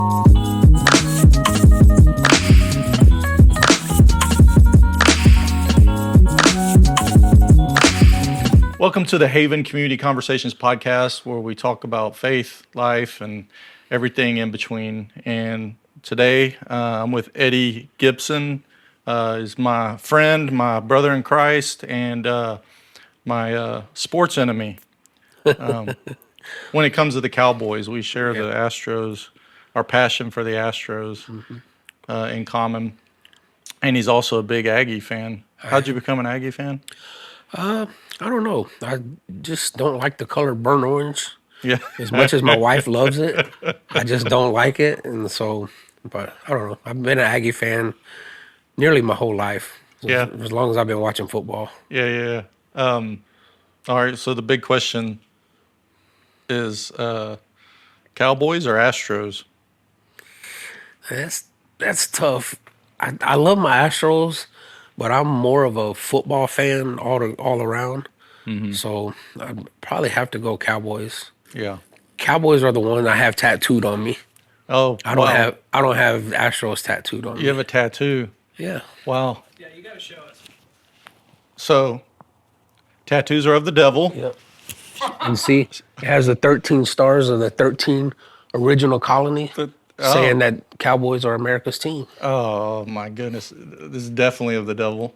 Welcome to the Haven Community Conversations podcast, where we talk about faith, life, and everything in between. And today I'm with Eddie Gibson. Is my friend, my brother in Christ, and my sports enemy. When it comes to the Cowboys, we share the Astros, our passion for the Astros in common. And he's also a big Aggie fan. How'd you become an Aggie fan? I don't know. I just don't like the color burnt orange. Yeah. As much as my wife loves it, I just don't like it. And so, but I don't know. I've been an Aggie fan nearly my whole life. Yeah. As long as I've been watching football. Yeah. All right. So the big question is Cowboys or Astros? That's tough. I love my Astros, but I'm more of a football fan all around. So I'd probably have to go Cowboys. Yeah. Cowboys are the one I have tattooed on me. Oh, I don't have Astros tattooed on me. You have a tattoo. Yeah. Wow. Yeah, you got to show us. So tattoos are of the devil. Yep. And see, it has the 13 stars of the 13 original colony saying that Cowboys are America's team. Oh my goodness. This is definitely of the devil.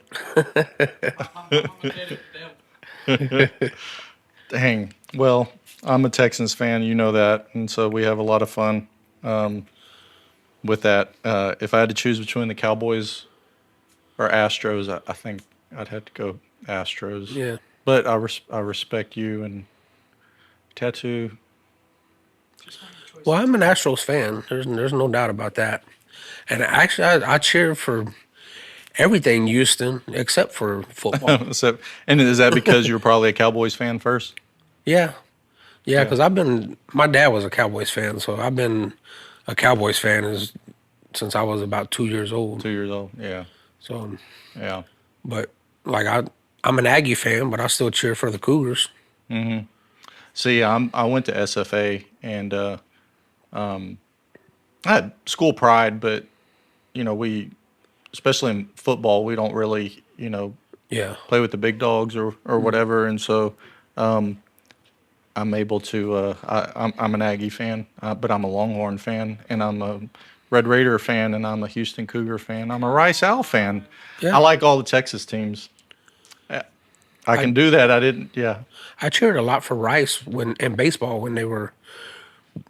Dang. Well, I'm a Texans fan, you know that, and so we have a lot of fun with that. If I had to choose between the Cowboys or Astros, I think I'd have to go Astros. Yeah. But I respect you and tattoo. Well, I'm an Astros fan. There's no doubt about that. And actually, I cheer for everything Houston except for football. So, and is that because you were probably a Cowboys fan first? Yeah, because my dad was a Cowboys fan, so I've been a Cowboys fan since I was about 2 years old. 2 years old, yeah. So, Yeah. but like I'm an Aggie fan, but I still cheer for the Cougars. See, I went to SFA, and I had school pride, but we, especially in football, we don't really play with the big dogs or whatever, and so I'm able to. I'm an Aggie fan, but I'm a Longhorn fan, and I'm a Red Raider fan, and I'm a Houston Cougar fan. I'm a Rice Owl fan. Yeah. I like all the Texas teams. I can do that. I didn't. Yeah. I cheered a lot for Rice in baseball when they were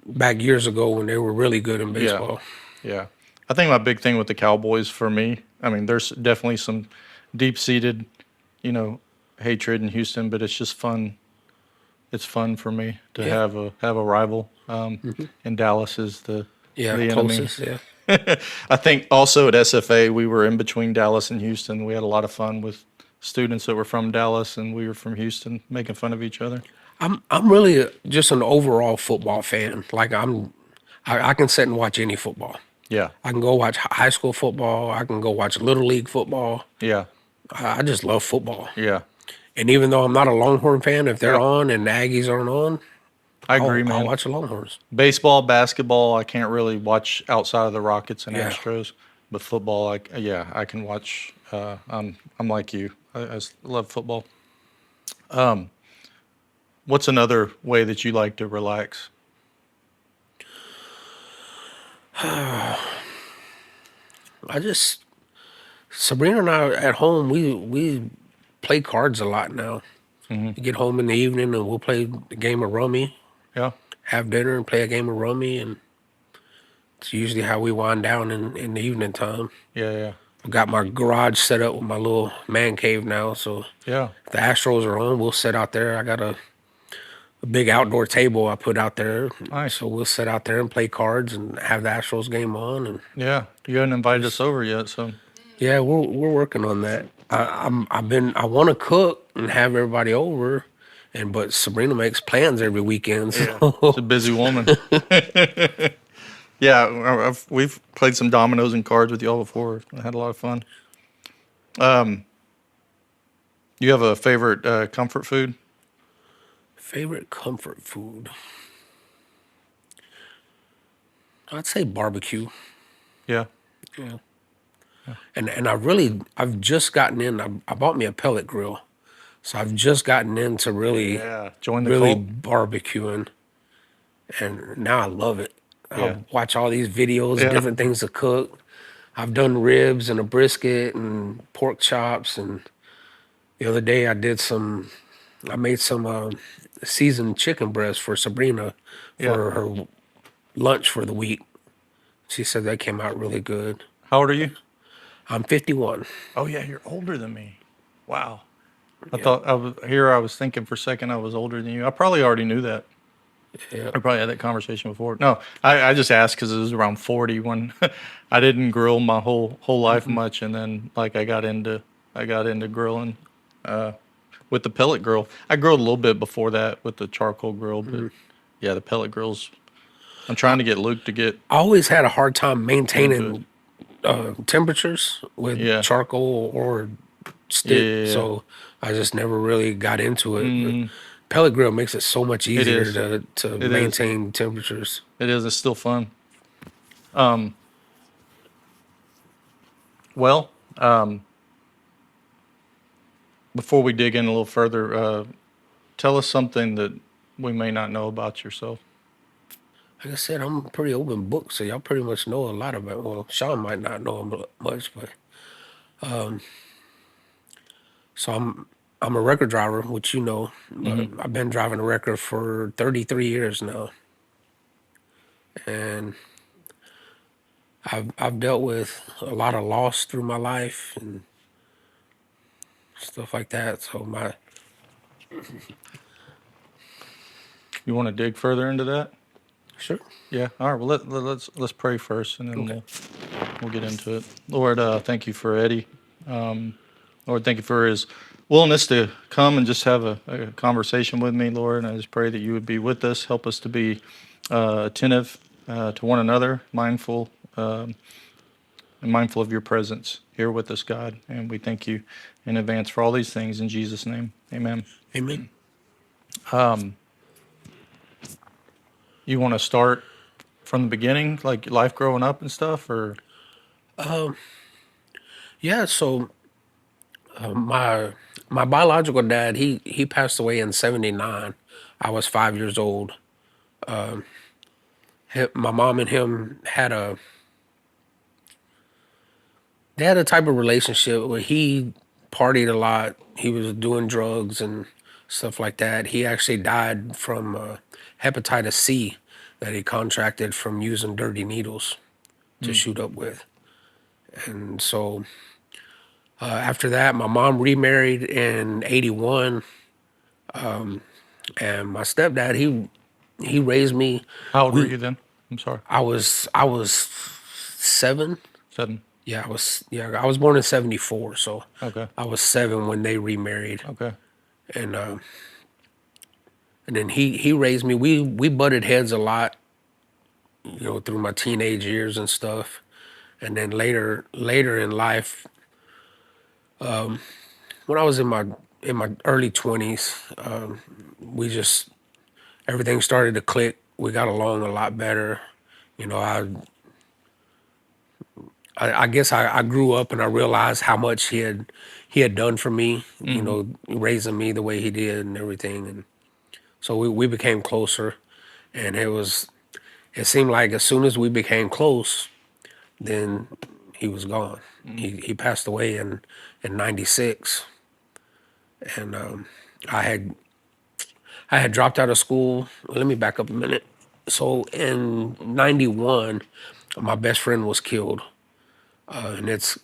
back years ago when they were really good in baseball. Yeah. I think my big thing with the Cowboys for me, I mean, there's definitely some deep-seated, hatred in Houston, but it's just fun. It's fun for me to have a rival. And Dallas is the enemy. Closest, yeah. I think also at SFA we were in between Dallas and Houston. We had a lot of fun with students that were from Dallas and we were from Houston, making fun of each other. I'm really just an overall football fan. Like I can sit and watch any football. Yeah. I can go watch high school football. I can go watch Little League football. Yeah. I just love football. Yeah. And even though I'm not a Longhorn fan, if they're on and the Aggies aren't on, I agree, man. I'll watch the Longhorns. Baseball, basketball, I can't really watch outside of the Rockets and Astros, but football, I can watch. I'm like you. I love football. What's another way that you like to relax? Sabrina and I at home, we play cards a lot now. We get home in the evening and we'll play a game of rummy. Yeah. Have dinner and play a game of rummy, and it's usually how we wind down in the evening time. Yeah. I've got my garage set up with my little man cave now, so Yeah. if the Astros are on, we'll sit out there. I got a big outdoor table I put out there. Nice. So we'll sit out there and play cards and have the Astros game on. And Yeah. You haven't invited us over yet, so. yeah, we're working on that. I want to cook and have everybody over, but Sabrina makes plans every weekend. So. She's a busy woman. Yeah, we've played some dominoes and cards with y'all before. I had a lot of fun. You have a favorite comfort food? Favorite comfort food? I'd say barbecue. Yeah. Yeah. And I've just gotten in. I bought me a pellet grill, so I've just gotten into Yeah. Join the really cult. barbecuing, and now I love it. I Yeah. watch all these videos, Yeah. different things to cook. I've done ribs and a brisket and pork chops, and the other day I made some seasoned chicken breast for Sabrina Yeah. for her lunch for the week. She said that came out really good. How old are you? I'm 51. Oh yeah, you're older than me. Wow. I Yep. thought I was thinking for a second I was older than you. I probably already knew that. Yep. I probably had that conversation before. No, I just asked because it was around 40 when I didn't grill my whole life much, and then like I got into grilling with the pellet grill. I grilled a little bit before that with the charcoal grill, but yeah, the pellet grills. I'm trying to get Luke to get I always had a hard time into it. maintaining temperatures with Yeah, charcoal or stick, yeah, so I just never really got into it. But mm, pellet grill makes it so much it easier is. to It is. maintain temperatures. It is. It's still fun. Um, well, before we dig in a little further, tell us something that we may not know about yourself. Like I said, I'm a pretty open book, so y'all pretty much know a lot about. Well, Sean might not know much, but so I'm a record driver, which you know. But Hmm. I've been driving a record for 33 years now, and I've dealt with a lot of loss through my life and stuff like that. So my You want to dig further into that? sure, Yeah. All right. Well, let's pray first, and then okay, we'll get into it. Lord, thank you for Eddie. Lord, thank you for his willingness to come and just have a conversation with me, Lord. And I just pray that you would be with us, help us to be attentive to one another, and mindful of your presence here with us, God. And we thank you in advance for all these things in Jesus' name. Amen. amen. You want to start from the beginning, like life growing up and stuff, or Yeah, so my biological dad he passed away in '79. I was 5 years old. My mom and him had a type of relationship where he partied a lot. He was doing drugs and stuff like that. He actually died from hepatitis C that he contracted from using dirty needles to mm, shoot up with. And so after that, my mom remarried in '81, and my stepdad he raised me. how old were We you then? I'm sorry. I was 7. 7. I was born in '74, so Okay. I was 7 when they remarried, Okay. and and then he raised me. We butted heads a lot, through my teenage years and stuff, and then later in life, when I was in my early 20s, we just everything started to click. We got along a lot better. You know, I guess I grew up and I realized how much he had done for me, Hmm. raising me the way he did and everything. And so we became closer, and it seemed like as soon as we became close, then he was gone. He passed away in '96, and I had dropped out of school. Let me back up a minute. So in '91, my best friend was killed, and it's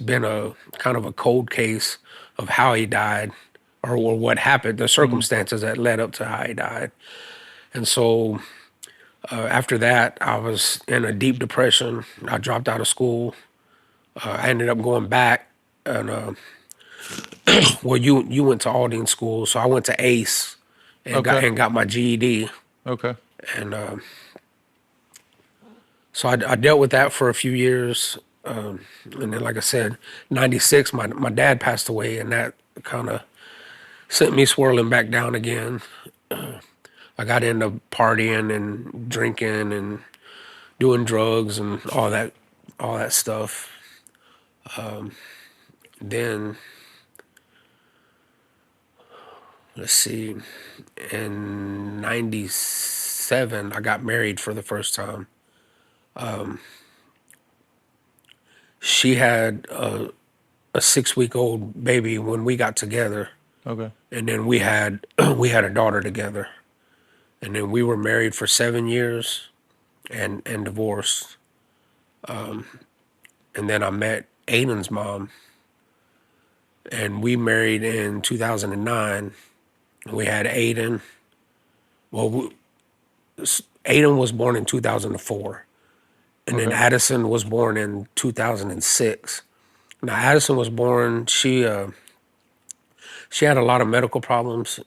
been a kind of a cold case of how he died, or what happened, the Hmm. circumstances that led up to how he died. And so after that, I was in a deep depression. I dropped out of school. I ended up going back, and well, you went to Aldine school, so I went to Ace and got Okay. and got my GED, Okay. and so I dealt with that for a few years, and then, like I said, '96, my dad passed away, and that kind of sent me swirling back down again. I got into partying and drinking and doing drugs and all that stuff. Then let's see, in '97 I got married for the first time. She had a 6 week old baby when we got together, Okay. and then we had we had a daughter together, and then we were married for 7 years and divorced. And then I met Aiden's mom, and we married in 2009. We had Aiden. Well, Aiden was born in 2004, and then Okay. Addison was born in 2006. Now Addison was born. She had a lot of medical problems.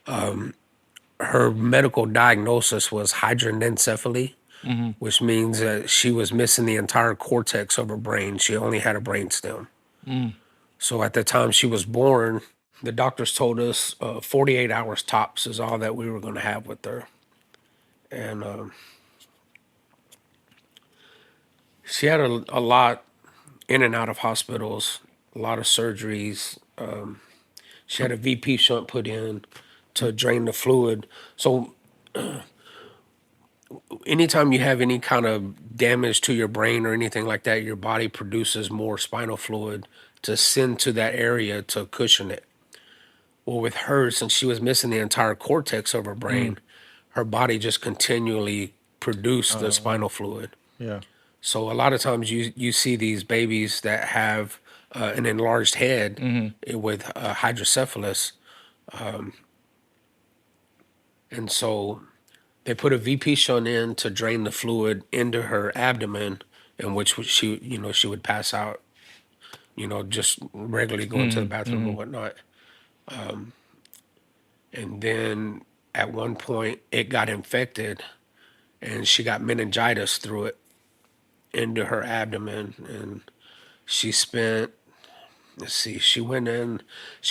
Her medical diagnosis was hydranencephaly, Mm-hmm. which means that she was missing the entire cortex of her brain. She only had a brain stem. Mm. So at the time she was born, the doctors told us 48 hours tops is all that we were going to have with her. And she had a lot in and out of hospitals, a lot of surgeries. She had a VP shunt put in to drain the fluid. So anytime you have any kind of damage to your brain or anything like that, your body produces more spinal fluid to send to that area to cushion it. Well, with her, since she was missing the entire cortex of her Mm. brain, her body just continually produced the spinal fluid. Yeah. So a lot of times you see these babies that have an enlarged head Mm-hmm. with hydrocephalus, and so they put a VP shunt in to drain the fluid into her abdomen, in which she, she would pass out, just regularly going to the Mm-hmm. bathroom Mm-hmm. or whatnot. And then at one point it got infected and she got meningitis through it into her abdomen. And she spent, let's see, she went in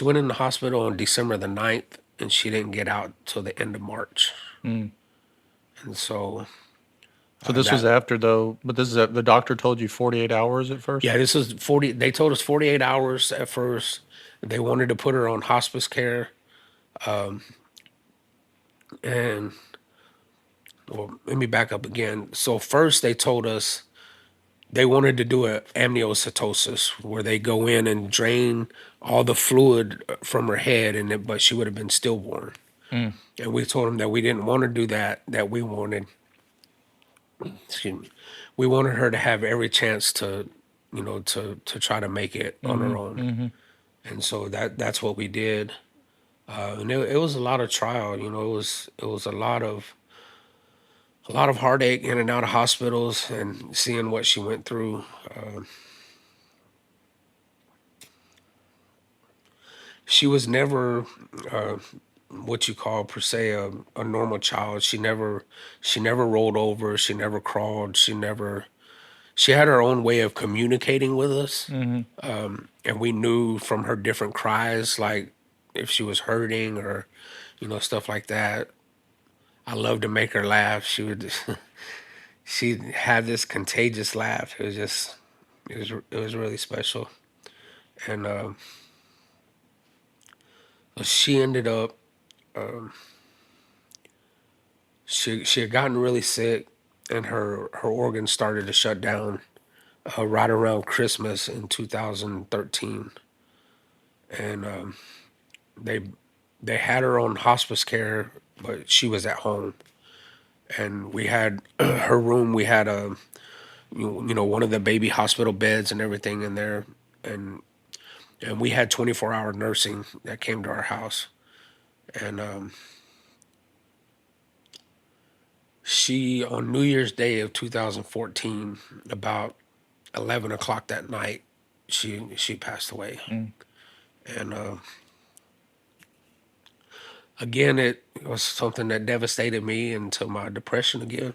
the hospital on December the 9th, and she didn't get out till the end of March. Mm. And so So this was that after though, but this is the doctor told you 48 hours at first? yeah, this was 40. They told us 48 hours at first. They wanted to put her on hospice care. And well, let me back up again. So first they told us they wanted to do a amniocentesis where they go in and drain all the fluid from her head, but she would have been stillborn. Mm. And we told them that we didn't want to do that. That we wanted, excuse me, we wanted her to have every chance to, to try to make it on Mm-hmm. her own. Mm-hmm. And so that's what we did. And it was a lot of trial. It was a lot of heartache in and out of hospitals and seeing what she went through. She was never what you call per se a normal child. She never rolled over. She never crawled. She had her own way of communicating with us, Mm-hmm. and we knew from her different cries, like if she was hurting or stuff like that. I loved to make her laugh. She would she had this contagious laugh. It was really special. And she ended up she had gotten really sick, and her organs started to shut down right around Christmas in 2013. And they they had her on hospice care, but she was at home. And we had her room. We had one of the baby hospital beds and everything in there, and we had 24-hour nursing that came to our house. And she, on New Year's Day of 2014, about 11 o'clock that night, she passed away. Mm. And again, it was something that devastated me into my depression again.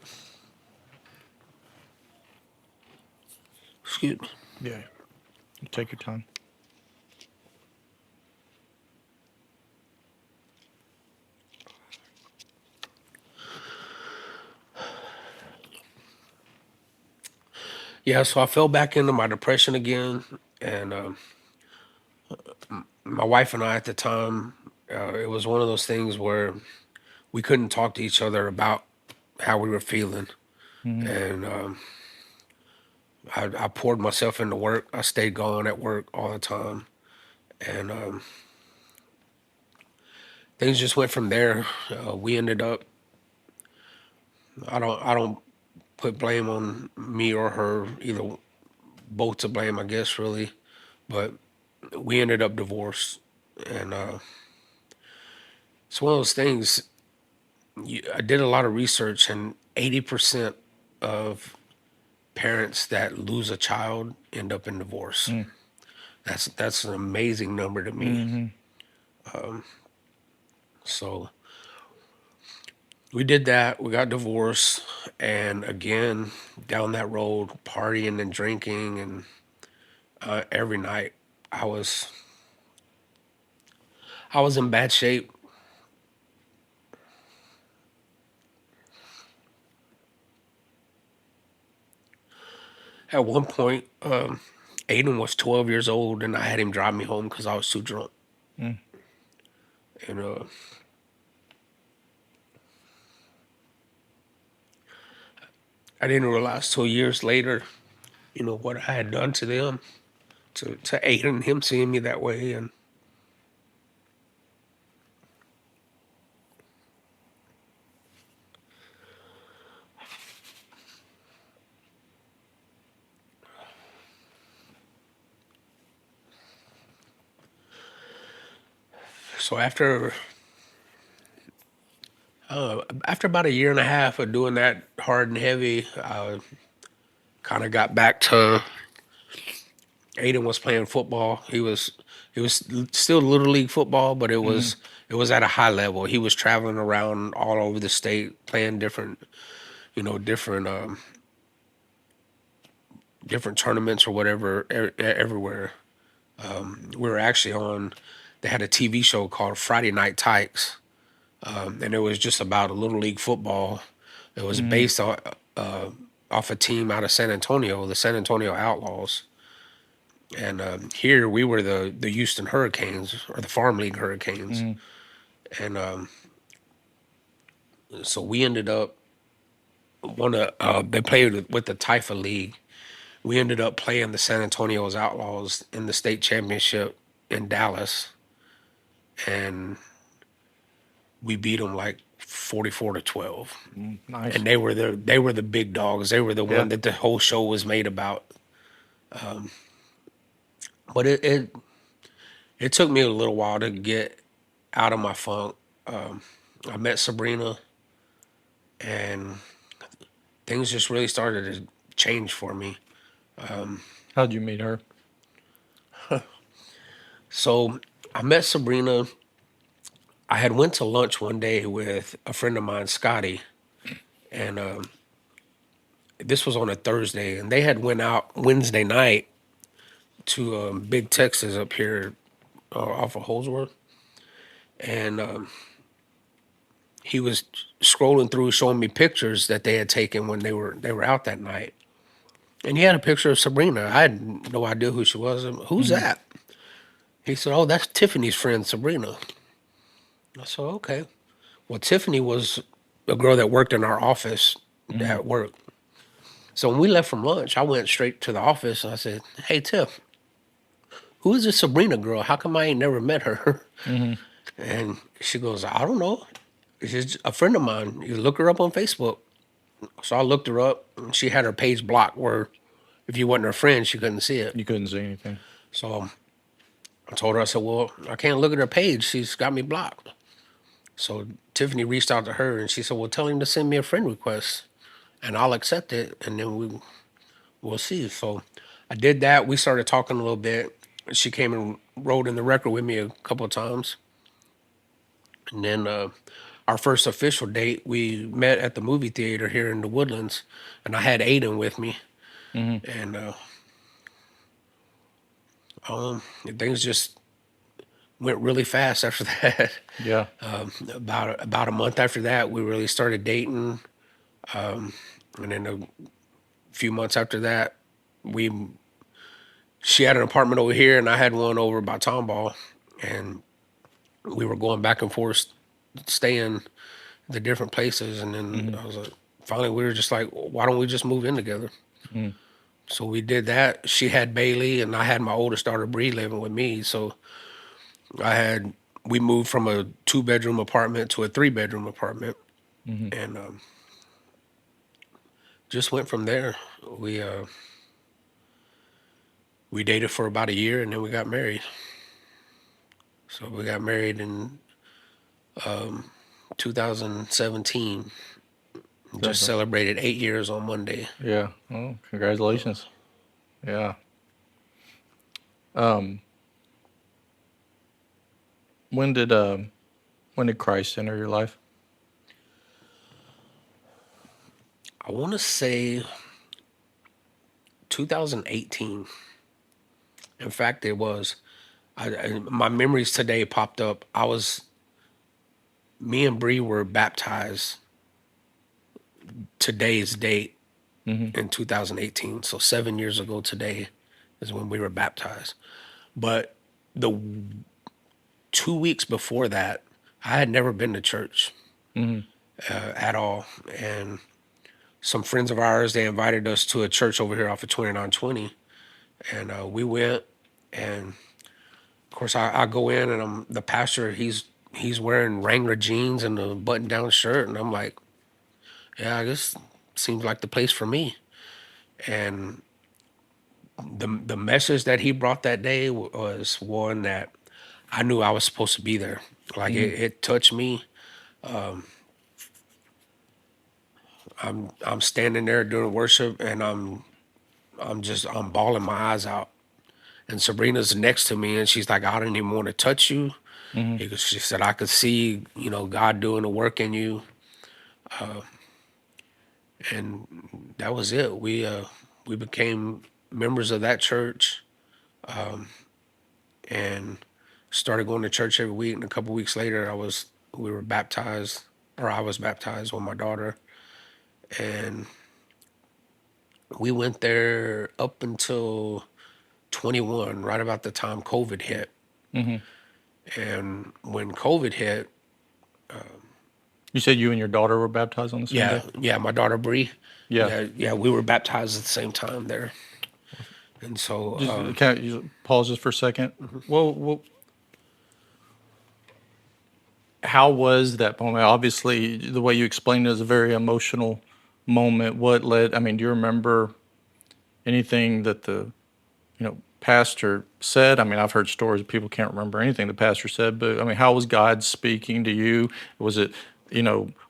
Excuse me. Yeah. You take your time. Yeah, so I fell back into my depression again, and my wife and I at the time, it was one of those things where we couldn't talk to each other about how we were feeling, Mm-hmm. and I poured myself into work. I stayed gone at work all the time, and things just went from there. We ended up. I don't put blame on me or her, either both to blame, I guess, really. But we ended up divorced, and it's one of those things. I did a lot of research, and 80% of parents that lose a child end up in divorce. That's an amazing number to me. Mm-hmm. So we did that. We got divorced, and again down that road, partying and drinking, and every night I was I was in bad shape. At one point, Aiden was 12 years old, and I had him drive me home because I was too drunk. Mm. And I didn't realize till years later, what I had done to them, to Aiden, him seeing me that way. And so after about a year and a half of doing that hard and heavy, I kind of got back to Aiden was playing football. He was still little league football, but it Mm-hmm. was it was at a high level. He was traveling around all over the state playing different tournaments or whatever everywhere. We were actually on. They had a TV show called Friday Night Tykes, and it was just about a little league football. It was Mm-hmm. based on off a team out of San Antonio, the San Antonio Outlaws. And here we were the Houston Hurricanes or the Farm League Hurricanes, Mm-hmm. and so we ended up they played with the Taifa League. We ended up playing the San Antonio's Outlaws in the state championship in Dallas, and we beat them like 44-12. Nice. And they were the big dogs. They were the Yeah. one that the whole show was made about. But it took me a little while to get out of my funk. I met Sabrina, and things just really started to change for me. How'd you meet her? So I met Sabrina. I had went to lunch one day with a friend of mine, Scotty, and this was on a Thursday, and they had went out Wednesday night to Big Texas up here off of Holsworth, and he was scrolling through showing me pictures that they had taken when they were out that night. And he had a picture of Sabrina. I had no idea who she was. Who's Mm-hmm. that? He said, "Oh, that's Tiffany's friend, Sabrina." I said, "Okay." Well, Tiffany was a girl that worked in our office Mm-hmm. at work. So when we left from lunch, I went straight to the office and I said, "Hey, Tiff, who is this Sabrina girl? How come I ain't never met her?" Mm-hmm. And she goes, "I don't know. She's a friend of mine. You look her up on Facebook." So I looked her up, and she had her page blocked where if you wasn't her friend, she couldn't see it. You couldn't see anything. So I told her, I said, "Well, I can't look at her page. She's got me blocked." So Tiffany reached out to her and she said, "Well, tell him to send me a friend request and I'll accept it and then we'll see." So I did that. We started talking a little bit. She came and rode in the record with me a couple of times. And then our first official date, we met at the movie theater here in the Woodlands, and I had Aiden with me. Mm-hmm. And things just went really fast after that. Yeah. About a month after that, we really started dating, and then a few months after that, we she had an apartment over here, and I had one over by Tomball, and we were going back and forth, staying the different places. And then Mm-hmm. I was like, finally, we were just like, why don't we just move in together? Mm. So we did that. She had Bailey, and I had my oldest daughter Bree living with me. So I had we moved from a 2-bedroom apartment to a 3-bedroom apartment, Mm-hmm. and just went from there. We uh, we dated for about a year, and then we got married. So we got married in 2017. Just Gotcha. celebrated 8 years on Monday. Yeah. Oh, congratulations. Yeah. Um, when did Christ enter your life? I want to say 2018. In fact, it was. My memories today popped up. Me and Bree were baptized today's date Mm-hmm. in 2018. So 7 years ago today is when we were baptized. But the 2 weeks before that, I had never been to church Mm-hmm. at all. And some friends of ours, they invited us to a church over here off of 2920. And we went. And of course, I go in, and the pastor, he's wearing Wrangler jeans and a button down shirt. And I'm like, yeah, I guess seems like the place for me. And the message that he brought that day was one that I knew I was supposed to be there. Like Mm-hmm. it touched me. I'm standing there during worship, and I'm bawling my eyes out. And Sabrina's next to me, and she's like, I didn't even want to touch you. Mm-hmm. Because she said I could see, God doing the work in you, and that was it. We became members of that church, and started going to church every week. And a couple weeks later, we were baptized, or I was baptized with my daughter, and we went there up until 21, right about the time COVID hit. Mm-hmm. And when COVID hit, You said you and your daughter were baptized on the same day? yeah, my daughter Bree, Yeah. yeah, we were baptized at the same time there. And so, Just can you pause just for a second? Well, how was that moment? Obviously, the way you explained it is a very emotional moment. What led? I mean, do you remember anything that the pastor said? I mean, I've heard stories of people can't remember anything the pastor said, but I mean, how was God speaking to you? Was it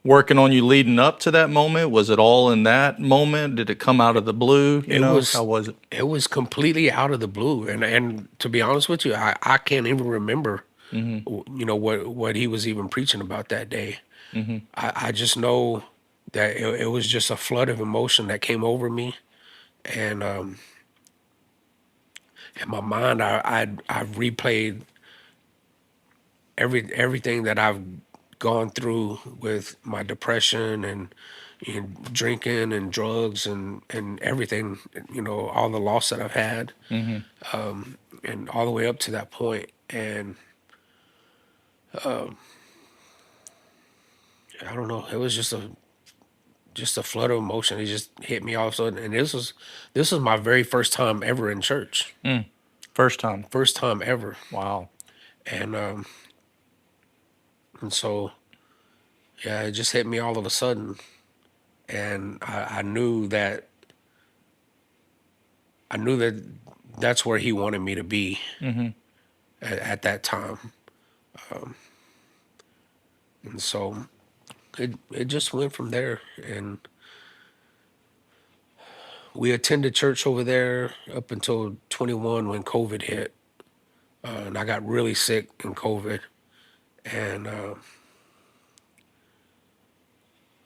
working on you leading up to that moment? Was it all in that moment? Did it come out of the blue? it How was was it? it was completely out of the blue. And to be honest with you, I can't even remember, Mm-hmm. what he was even preaching about that day. Mm-hmm. I just know that it was just a flood of emotion that came over me. And in my mind, I replayed everything that I've gone through with my depression, and drinking and drugs, and everything, all the loss that I've had, Mm-hmm. and all the way up to that point. And I don't know, it was just a flood of emotion. It just hit me all of a sudden. And this was my very first time ever in church. Mm. First time. First time ever. Wow. And so, yeah, it just hit me all of a sudden. And I knew that that's where he wanted me to be Mm-hmm. at that time. And so it just went from there. And we attended church over there up until 21 when COVID hit. And I got really sick in COVID. And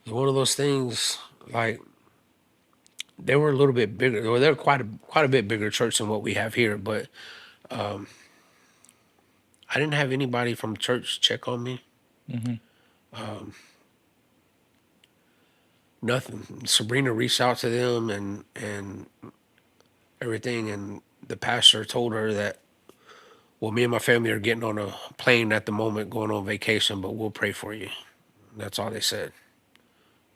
it's one of those things, like, they were a little bit bigger, or they're quite a bit bigger church than what we have here. But I didn't have anybody from church check on me. Mm-hmm. Nothing. Sabrina reached out to them, and everything, and the pastor told her that, well, me and my family are getting on a plane at the moment, going on vacation, but we'll pray for you. That's all they said.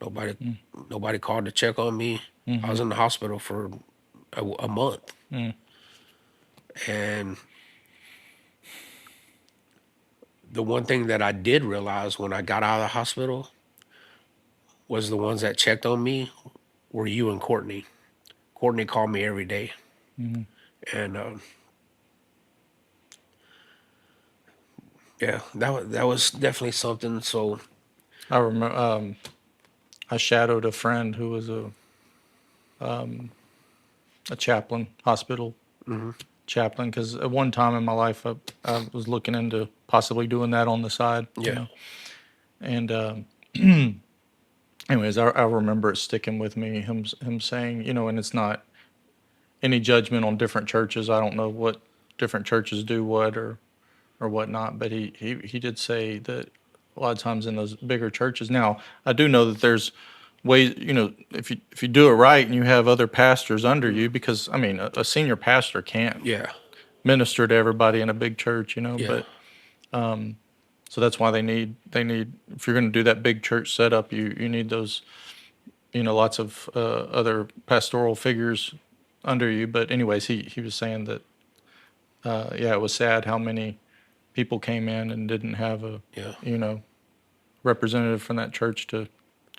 Nobody, Mm, nobody called to check on me. I mm-hmm. was in the hospital for a month, Mm, and the one thing that I did realize when I got out of the hospital was the ones that checked on me were you and Courtney. Courtney called me every day, mm-hmm. and yeah, that was definitely something. So I remember I shadowed a friend who was a chaplain, hospital mhm. chaplain, because at one time in my life I was looking into possibly doing that on the side, you Yeah, know. And anyways, I remember it sticking with me. Him saying, you know, and it's not any judgment on different churches. I don't know what different churches do what or whatnot, but he did say that a lot of times in those bigger churches. Now I do know that there's ways, you know, if you do it right and you have other pastors under mm, you, because I mean a senior pastor can't yeah, minister to everybody in a big church, you know, yeah, but so that's why they need if you're going to do that big church setup, you need those, you know, lots of other pastoral figures under you. But anyways, he was saying that yeah, it was sad how many people came in and didn't have a, yeah, you know, representative from that church to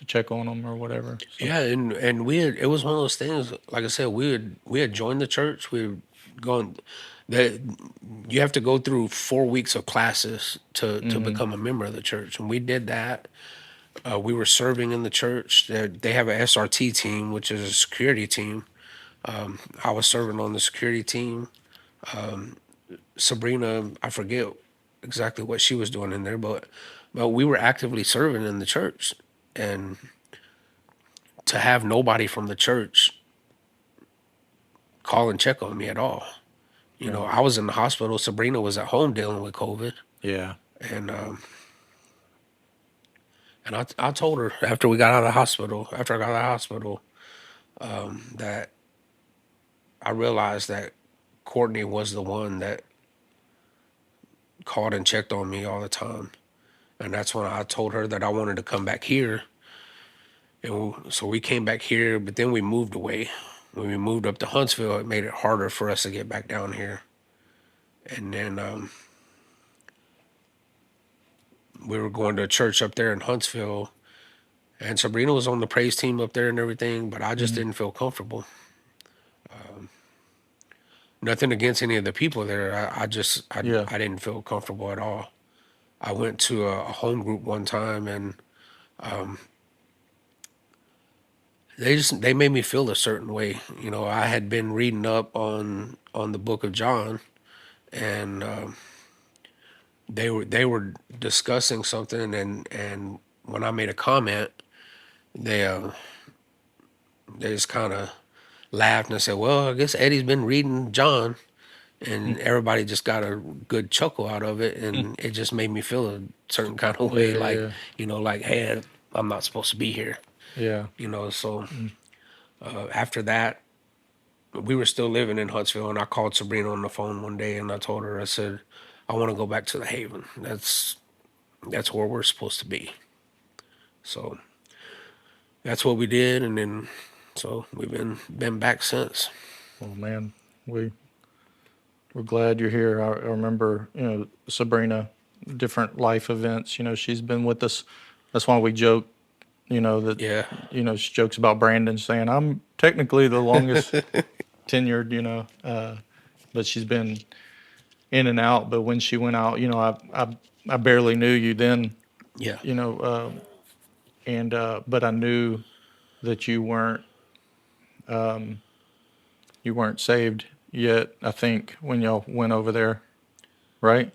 check on them or whatever. So yeah. And it was one of those things. Like I said, we had joined the church. We were going. That you have to go through 4 weeks of classes to hmm become a member of the church, and we did that. We were serving in the church. They have a SRT team, which is a security team. I was serving on the security team. Sabrina, I forget exactly what she was doing in there, but we were actively serving in the church, and to have nobody from the church call and check on me at all. You yeah, know, I was in the hospital. Sabrina was at home dealing with COVID, yeah, and I told her after we got out of the hospital, after I got out of the hospital, that I realized that Courtney was the one that called and checked on me all the time. And that's when I told her that I wanted to come back here. And so we came back here, but then we moved away. When we moved up to Huntsville, it made it harder for us to get back down here. And then we were going to a church up there in Huntsville, and Sabrina was on the praise team up there and everything, but I just hmm didn't feel comfortable. Nothing against any of the people there. yeah, I didn't feel comfortable at all. I went to a home group one time, and they made me feel a certain way. You know, I had been reading up on the book of John, and they were discussing something, and when I made a comment, they they just kind of laughed and said, "Well, I guess Eddie's been reading John," and everybody just got a good chuckle out of it, and it just made me feel a certain kind of way, yeah, like, yeah, like, hey, I'm not supposed to be here. yeah, So after that, we were still living in Huntsville, and I called Sabrina on the phone one day, and I told her, I said, I want to go back to the Haven. That's where we're supposed to be. So that's what we did, and then so we've been back since. well, man, we're glad you're here. I remember, you know, Sabrina, different life events. You know, she's been with us. That's why we joke, you know, that, Yeah, you know, she jokes about Brandon saying, I'm technically the longest tenured, you know, but she's been in and out. But when she went out, you know, I barely knew you then, yeah, you know, and, but I knew that you weren't saved yet, I think, when y'all went over there, right?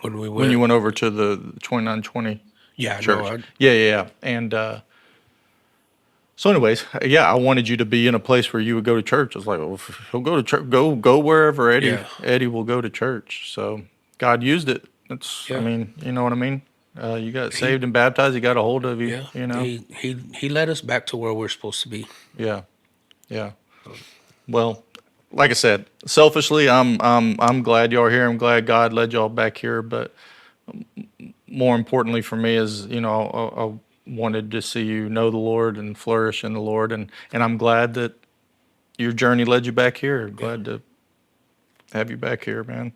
when we When went. you went over to the 2920 Yeah, no, church. Yeah, yeah, yeah. And so, anyways, yeah, I wanted you to be in a place where you would go to church. I was like, well, if he'll go to church, go wherever yeah, Eddie will go to church. So God used it. It's, I yeah. mean, you know what I mean. You got He, saved and baptized. He got a hold of you. yeah, You know. he led us back to where we're supposed to be. Yeah, yeah. Well, like I said, selfishly, I'm glad y'all are here. I'm glad God led y'all back here. But more importantly for me is, I wanted to see you know the Lord and flourish in the Lord, and I'm glad that your journey led you back here. Yeah. Glad to have you back here, man.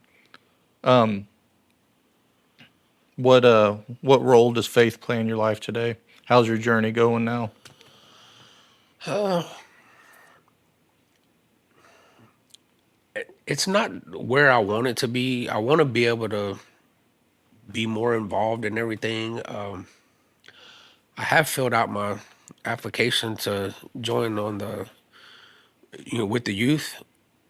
What role does faith play in your life today? How's your journey going now? Uh, it's not where I want it to be. I want to be able to be more involved in everything. I have filled out my application to join on the, with the youth.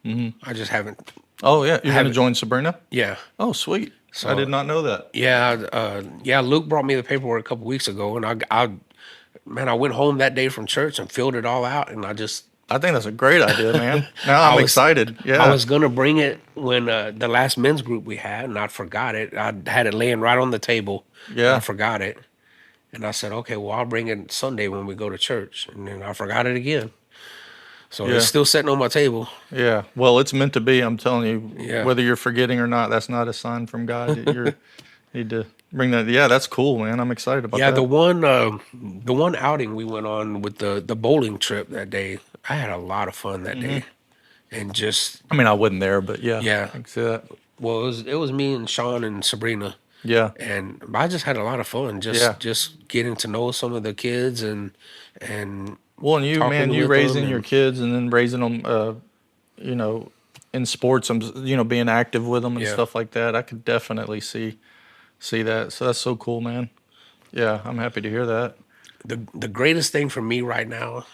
I just haven't, Oh yeah, I you're gonna haven't, join Sabrina? yeah. Oh sweet. I did So, not know that. yeah, yeah, Luke brought me the paperwork a couple weeks ago, and man, I went home that day from church and filled it all out, and I think that's a great idea, man. Now I I'm was, excited. I Yeah. was gonna bring it when the last men's group we had, and I forgot it. I had it laying right on the table, and I Yeah. forgot it. And I said, okay, well, I'll bring it Sunday when we go to church. And then I forgot it again. So it's Yeah. still sitting on my table. Yeah. Well, it's meant to be. I'm telling you, Yeah. whether you're forgetting or not, that's not a sign from God. You need to bring that. Yeah, that's cool, man. I'm excited about Yeah, that. the one outing we went on with the bowling trip that day, I had a lot of fun that day. And just I mean, I wasn't there, but yeah, yeah, I can see that. well, it was me and Sean and Sabrina, Yeah. and I just had a lot of fun Yeah. just getting to know some of the kids and Well, and you, man, talking you with them raising your and kids and then raising them, you know, in sports, being active with them and yeah. stuff like that. I could definitely see that. So that's so cool, man. Yeah, I'm happy to hear that. The greatest thing for me right now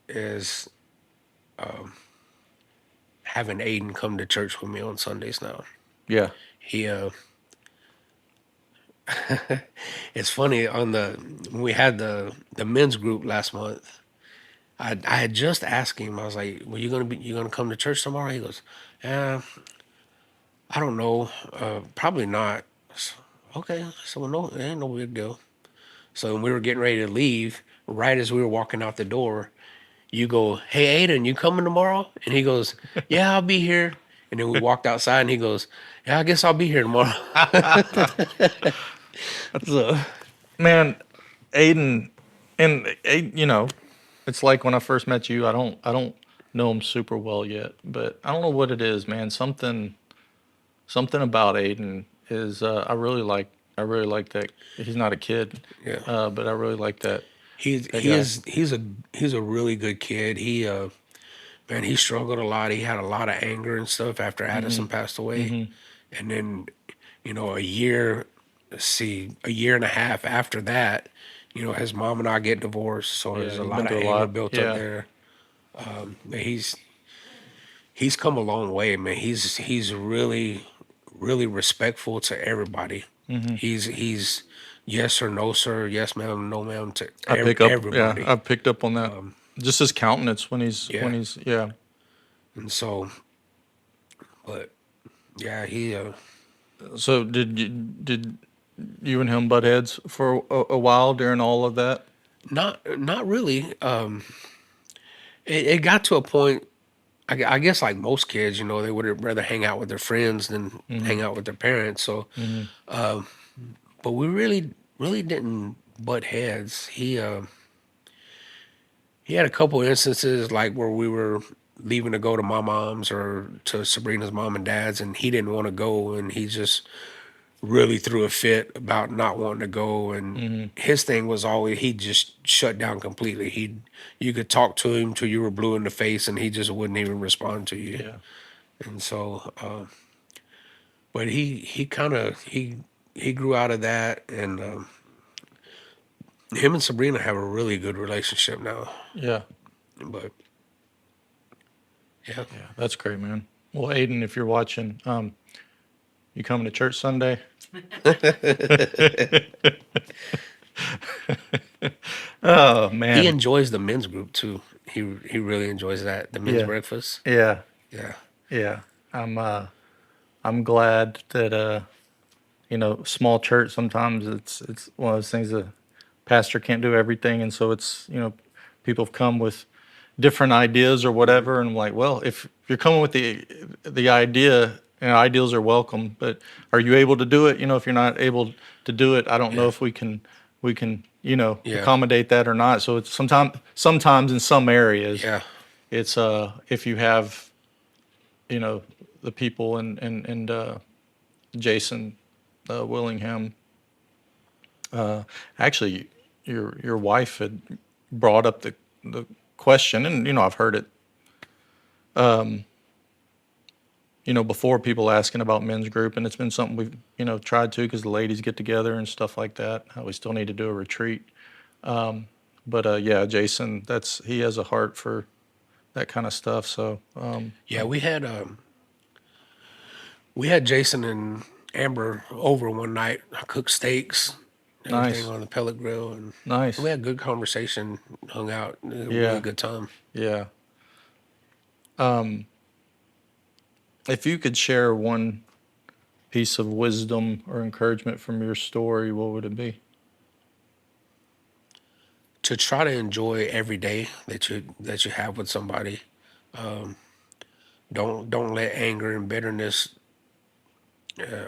is having Aiden come to church with me on Sundays now. Yeah. He it's funny on the when we had the men's group last month. I had just asked him. I was like, "Well, you gonna come to church tomorrow?" He goes, "Yeah, I don't know. Probably not." Okay, so well, no, it ain't no big deal. So when we were getting ready to leave, right as we were walking out the door, you go, "Hey, Aiden, you coming tomorrow?" And he goes, "Yeah, I'll be here." And then we walked outside, and he goes, "Yeah, I guess I'll be here tomorrow." So, Man, Aiden, and it's like when I first met you. I don't know him super well yet, but I don't know what it is, man. Something about Aiden is I really like that he's not a kid, yeah, but I really like that he's that he guy. is he's a really good kid. Man, he struggled a lot. He had a lot of anger and stuff after Hmm. Addison passed away, Hmm. and then a year, let's see, a year and a half after that, his mom and I get divorced, so Yeah, there's a he's lot been of through a anger lot. built up Yeah. there. But he's come a long way, man. He's really really respectful to everybody. Hmm. He's yes or no sir, yes ma'am, no ma'am to Yeah, everybody. I've picked up on that. Just his countenance when he's Yeah, yeah. and so, but yeah, he So did you and him butt heads for a while during all of that? not really. It got to a point. I guess like most kids, they would rather hang out with their friends than Hmm. hang out with their parents. So, Hmm. but we really didn't butt heads. He had a couple instances like where we were leaving to go to my mom's or to Sabrina's mom and dad's, and he didn't want to go, and he just really threw a fit about not wanting to go. And Hmm. his thing was always he just shut down completely. You could talk to him till you were blue in the face, and he just wouldn't even respond to you. Yeah. And so, but he kind of he grew out of that, and him and Sabrina have a really good relationship now. Yeah. But yeah, Yeah. That's great, man. Well, Aiden, if you're watching, you coming to church Sunday? Oh he man. enjoys the men's group too. He really enjoys that the men's Yeah. breakfast. Yeah. Yeah, Yeah. I'm glad that small church sometimes it's one of those things that pastor can't do everything, and so it's people have come with different ideas or whatever. And like, well, if you're coming with the idea, ideals are welcome, but are you able to do it? If you're not able to do it, I don't know Yeah. if we can Yeah. accommodate that or not. So it's sometimes in some areas, Yeah. it's if you have you know the people and Jason Willingham. Actually, your wife had brought up the question, and I've heard it before, people asking about men's group, and it's been something we've tried to, because the ladies get together and stuff like that. We still need to do a retreat, but yeah, Jason, he has a heart for that kind of stuff. So Yeah. We had Jason and Amber over one night. I cooked steaks, everything nice, on the pellet grill, and we nice, had good conversation, hung out, a really yeah, good time. yeah. If you could share one piece of wisdom or encouragement from your story, what would it be? To try to enjoy every day that you have with somebody. Don't let anger and bitterness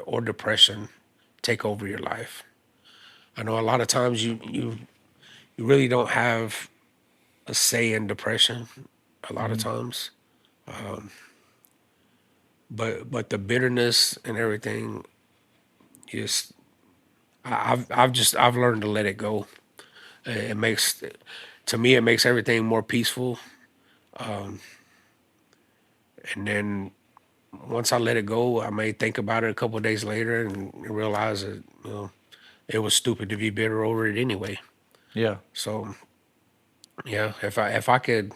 or depression take over your life. I know a lot of times you really don't have a say in depression a lot of Hmm. times, but the bitterness and everything is I've learned to let it go. It makes to me it makes everything more peaceful. And then once I let it go, I may think about it a couple of days later and realize that it was stupid to be bitter over it anyway. Yeah, So yeah, if I could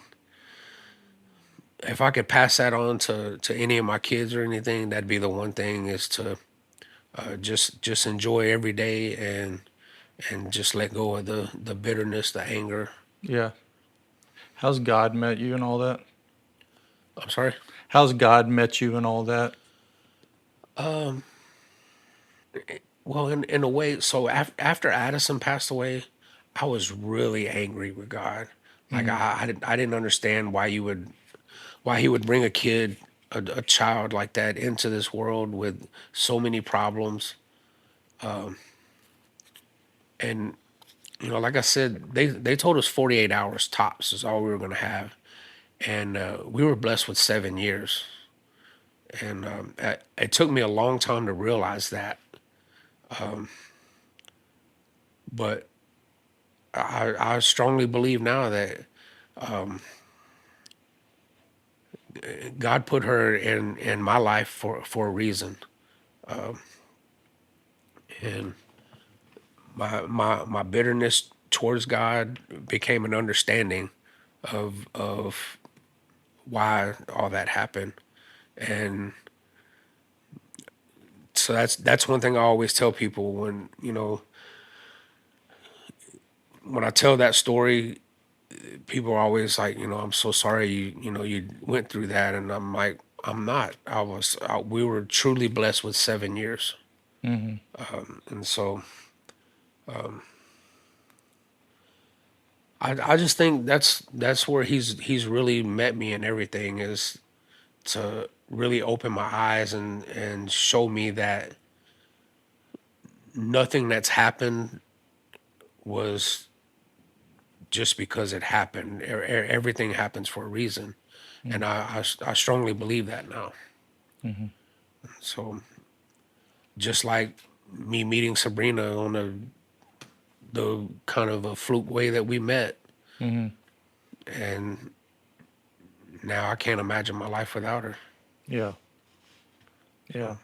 pass that on to any of my kids or anything, that'd be the one thing, is to just enjoy every day and just let go of the bitterness, the anger. yeah. How's God met you and all that? I'm sorry. How's God met you and all that? Well, in a way, so after Addison passed away, I was really angry with God. Like Hmm. I didn't understand why he would bring a kid, a child like that into this world with so many problems. And like I said, they told us 48 hours tops is all we were going to have, and we were blessed with 7 years. And it took me a long time to realize that, but I strongly believe now that God put her in my life for a reason, and my bitterness towards God became an understanding of why all that happened. And so that's one thing I always tell people when I tell that story. People are always like, I'm so sorry you went through that, and I'm like, I'm not. We were truly blessed with 7 years, Hmm. and so I just think that's where he's really met me, and everything is to really open my eyes and show me that nothing that's happened was just because it happened. Everything happens for a reason, and I strongly believe that now. Hmm. So just like me meeting Sabrina on the kind of a fluke way that we met, Hmm. and now I can't imagine my life without her. Yeah, yeah. So,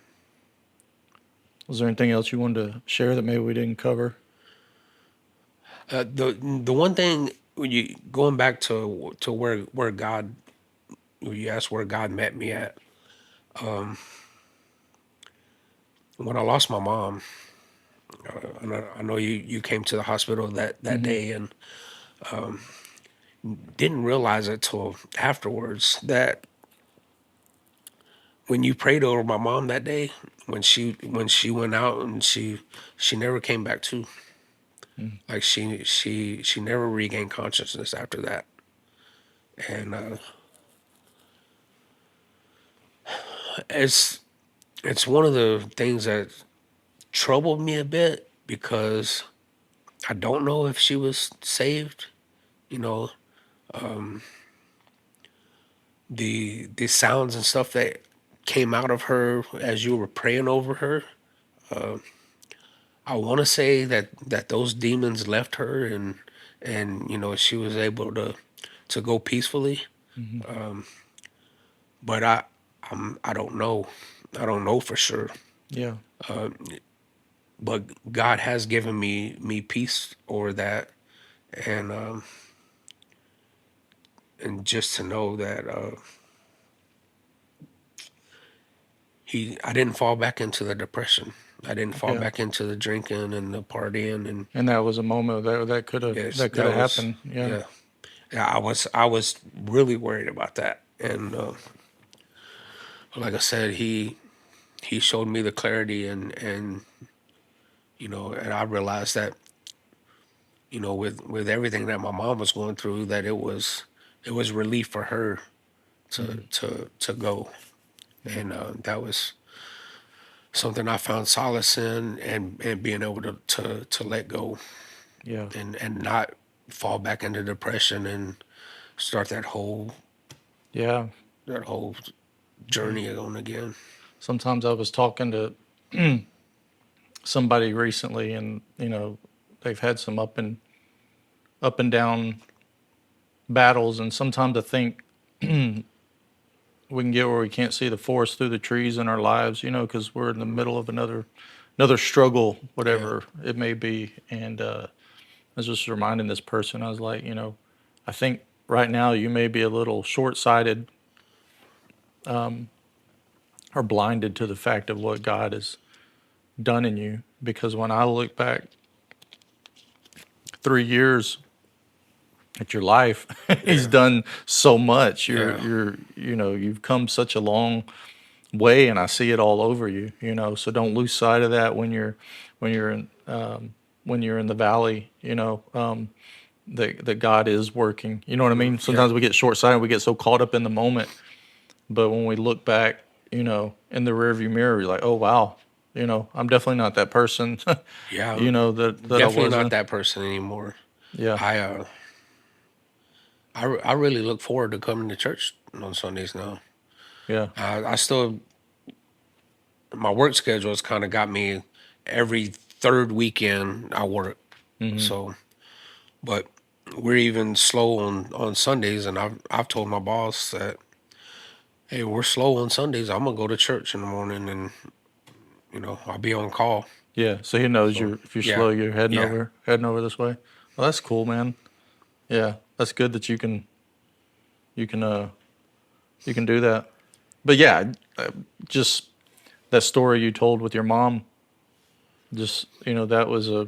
Was there anything else you wanted to share that maybe we didn't cover? the one thing, when you going back to where God, you asked where God met me at. When I lost my mom, I know you came to the hospital that Hmm. day, and didn't realize it till afterwards that when you prayed over my mom that day, when she went out, and she never came back to, like she never regained consciousness after that. And it's it's one of the things that troubled me a bit because I don't know if she was saved. You know, the sounds and stuff that came out of her as you were praying over her. I want to say that those demons left her and she was able to go peacefully. Hmm. But I don't know. I don't know for sure. Yeah. But God has given me peace over that, and and just to know that I didn't fall back into the depression. I didn't fall Yeah. back into the drinking and the partying, and And that was a moment yes, that could that have was happened. Yeah. yeah. Yeah, I was really worried about that, and like I said, he showed me the clarity, and and I realized that with everything that my mom was going through, that it was relief for her to Hmm. to go, Yeah. and that was something I found solace in, and being able to let go Yeah. and not fall back into depression and start Yeah. that whole Yeah. journey on again. Sometimes I was talking to somebody recently, and they've had some up and down battles, and sometimes I think we can get where we can't see the forest through the trees in our lives, because we're in the middle of another struggle, Yeah, whatever it may be. And I was just reminding this person, I was like, I think right now you may be a little short sighted or blinded to the fact of what God has done in you. Because when I look back 3 years at your life, He's yeah, done so much. yeah, You've come such a long way, and I see it all over you. So don't lose sight of that when you're in the valley. That God is working. You know what I mean? yeah, Sometimes we get short sighted, we get so caught up in the moment, but when we look back, in the rearview mirror, you're like, oh wow, I'm definitely not that person. yeah. That I Definitely not wasn't. that person anymore. Yeah, I uh I really look forward to coming to church on Sundays now. yeah, I still my work schedule has kind of got me every third weekend I work. hmm, So, but we're even slow on Sundays, and I've told my boss that hey, we're slow on Sundays. I'm gonna go to church in the morning, and I'll be on call. yeah. So He knows So if you're yeah, slow, you're yeah, heading over this way. Well, that's cool, man. Yeah, that's good that you can you can do that. But yeah, just that story you told with your mom, just that was a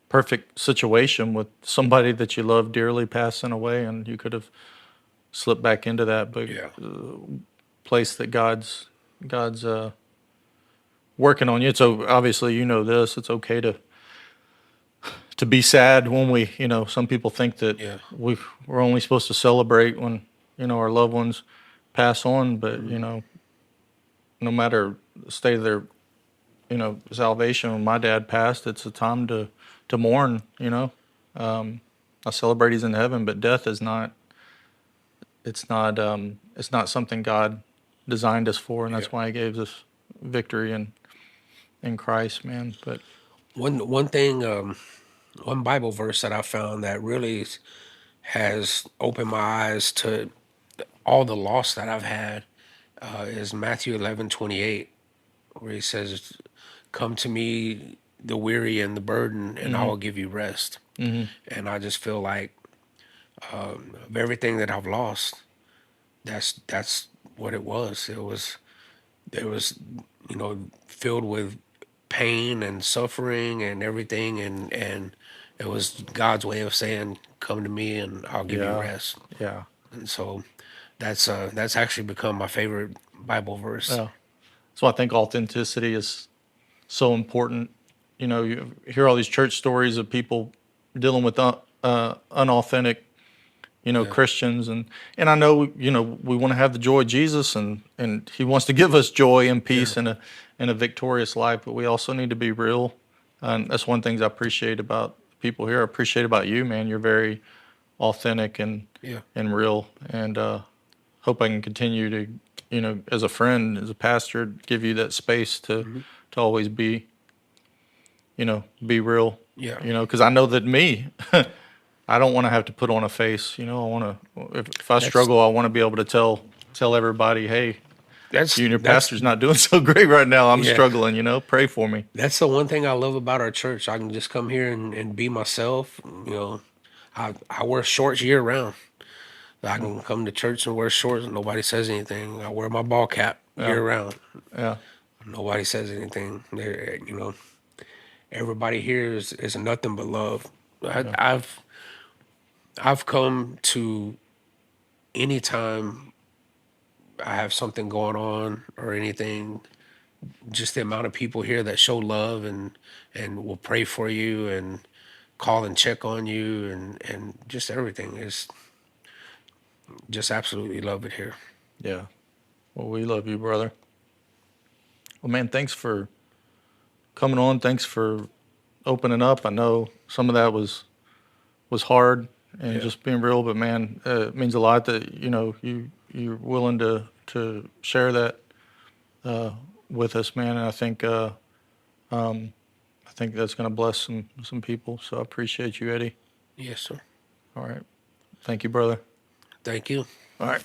perfect situation with somebody that you love dearly passing away, and you could have slipped back into that, but yeah, place that God's working on you. So obviously, this. It's okay to be sad when some people think that yeah. we're only supposed to celebrate when our loved ones pass on, but Mhm. no matter the state of their salvation. When my dad passed, it's a time to mourn. I celebrate he's in heaven, but death is not. It's not something God designed us for, and Yeah. that's why He gave us victory in Christ, man. But One thing, one Bible verse that I found that really has opened my eyes to all the loss that I've had is Matthew 11:28, where He says, "Come to me, the weary and the burden, and I hmm, will give you rest." hmm, And I just feel like of everything that I've lost, that's what it was. It was filled with pain and suffering and everything, and it was God's way of saying, "Come to me, and I'll give you yeah, rest." yeah, And so that's actually become my favorite Bible verse. yeah. So I think authenticity is so important. You hear all these church stories of people dealing with unauthentic Christians, and I know we want to have the joy of Jesus, and He wants to give us joy and peace and a victorious life, but we also need to be real, and that's one of the things I appreciate about people here. I appreciate about you, man. You're very authentic and real, and hope I can continue to, as a friend, as a pastor, give you that space to always be real. Yeah. Because I know that me, I don't want to have to put on a face. I want to, if I struggle, I want to be able to tell everybody, hey, your pastor's not doing so great right now. I'm struggling. Pray for me. That's the one thing I love about our church. I can just come here and be myself. I wear shorts year round. I can come to church and wear shorts and nobody says anything. I wear my ball cap year round. Yeah. Nobody says anything. Everybody here is nothing but love. I've come to any time I have something going on or anything, just the amount of people here that show love and will pray for you and call and check on you and just everything is just absolutely love it here. Yeah. Well, we love you, brother. Well, man, thanks for coming on. Thanks for opening up. I know some of that was hard and just being real, but man, it means a lot that you're willing to share that with us, man. And I think that's going to bless some people. So I appreciate you, Eddie. Yes, sir. All right. Thank you, brother. Thank you. All right.